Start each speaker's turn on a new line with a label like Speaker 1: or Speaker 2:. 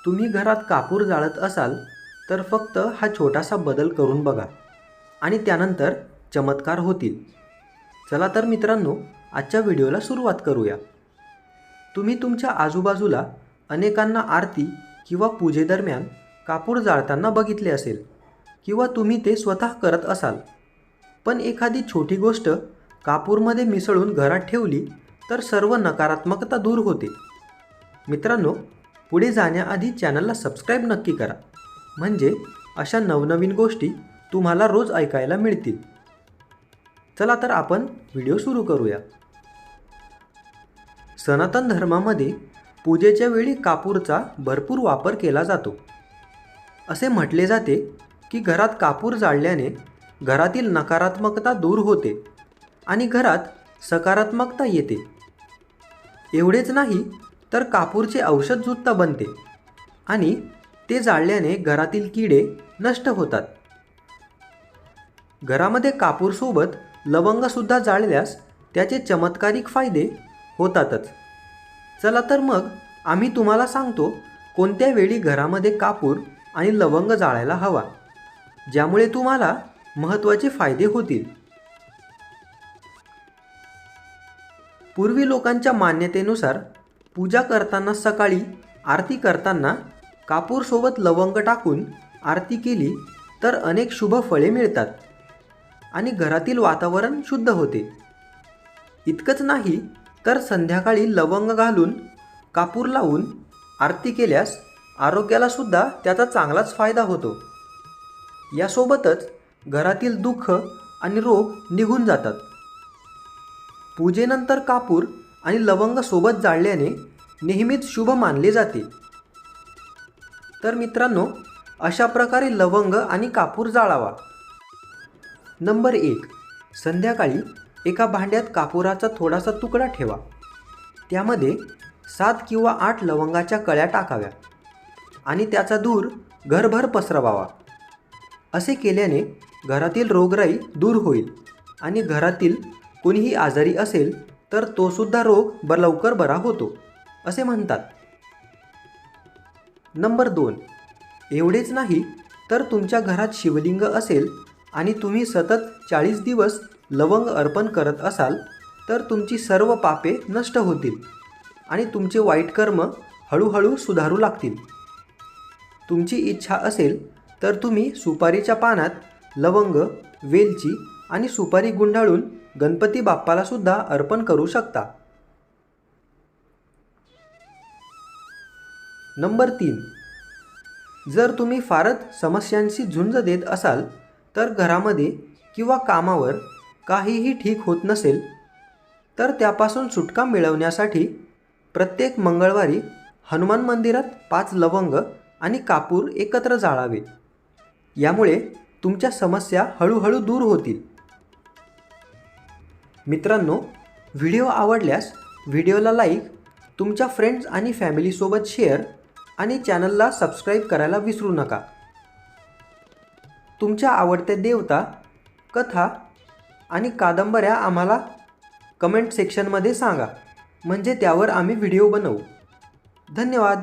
Speaker 1: तुम्ही घरात कापूर जाळत असाल तर फक्त हा छोटासा बदल करून बघा आणि त्यानंतर चमत्कार होतील. चला तर मित्रांनो, आजच्या व्हिडिओला सुरुवात करूया. तुम्ही तुमच्या आजूबाजूला अनेकांना आरती किंवा पूजेदरम्यान कापूर जाळताना बघितले असेल किंवा तुम्ही ते स्वतः करत असाल. पण एखादी छोटी गोष्ट कापूरमध्ये मिसळून घरात ठेवली तर सर्व नकारात्मकता दूर होते. मित्रांनो, पुढे जाण्याआधी चॅनलला सबस्क्राईब नक्की करा, म्हणजे अशा नवनवीन गोष्टी तुम्हाला रोज ऐकायला मिळतील. चला तर आपण व्हिडिओ सुरू करूया. सनातन धर्मामध्ये पूजेच्या वेळी कापूरचा भरपूर वापर केला जातो. असे म्हटले जाते की घरात कापूर जाळल्याने घरातील नकारात्मकता दूर होते आणि घरात सकारात्मकता येते. एवढेच नाही तर कापूरचे औषधसुद्धा बनते आणि ते जाळल्याने घरातील किडे नष्ट होतात. घरामध्ये कापूरसोबत लवंगसुद्धा जाळल्यास त्याचे चमत्कारिक फायदे होतातच. चला तर मग आम्ही तुम्हाला सांगतो कोणत्या वेळी घरामध्ये कापूर आणि लवंग जाळायला हवा, ज्यामुळे तुम्हाला महत्त्वाचे फायदे होतील. पूर्वी लोकांच्या मान्यतेनुसार पूजा करताना सकाळी आरती करताना कापूरसोबत लवंग टाकून आरती केली तर अनेक शुभ फळे मिळतात आणि घरातील वातावरण शुद्ध होते. इतकंच नाही तर संध्याकाळी लवंग घालून कापूर लावून आरती केल्यास आरोग्याला सुद्धा त्याचा चांगलाच फायदा होतो. यासोबतच घरातील दुःख आणि रोग निघून जातात. पूजेनंतर कापूर आणि लवंग सोबत जाळल्याने नेहमीच शुभ मानले जाते. तर मित्रांनो, अशा प्रकारे लवंग आणि कापूर जाळावा. नंबर 1. संध्याकाळी एका भांड्यात कापुराचा थोडासा तुकडा ठेवा. त्यामध्ये 7 किंवा 8 लवंगाच्या कळ्या टाकाव्या आणि त्याचा धूर घरभर पसरवावा. असे केल्याने घरातील रोगराई दूर होईल आणि घरातील कोणीही आजारी असेल तर तो सुद्धा रोग लवकर बरा होतो असे म्हणतात. नंबर 2. एवढेच नाही तर तुमच्या घरात शिवलिंग असेल आणि तुम्ही सतत 40 दिवस लवंग अर्पण करत असाल तर तुमची सर्व पापे नष्ट होतील आणि तुमचे वाईट कर्म हळूहळू सुधारू लागतील. तुमची इच्छा असेल तर तुम्ही सुपारीच्या पानात लवंग, वेलची आणि सुपारी गुंडाळून गणपती बाप्पाला सुद्धा अर्पण करू शकता. नंबर 3. जर तुम्ही फारच समस्यांशी झुंज देत असाल तर घरामध्ये किंवा कामावर काहीही ठीक होत नसेल तर त्यापासून सुटका मिळवण्यासाठी प्रत्येक मंगळवारी हनुमान मंदिरात 5 लवंग आणि कापूर एकत्र जाळावे. यामुळे तुमच्या समस्या हळूहळू दूर होतील. मित्रांनो, व्हिडिओ आवडल्यास व्हिडिओला लाईक, तुमच्या फ्रेंड्स आणि फॅमिलीसोबत शेअर आणि चॅनलला सबस्क्राईब करायला विसरू नका. तुमच्या आवडत्या देवता, कथा आणि कादंबऱ्या आम्हाला कमेंट सेक्शनमध्ये सांगा, म्हणजे त्यावर आम्ही व्हिडिओ बनवू. धन्यवाद.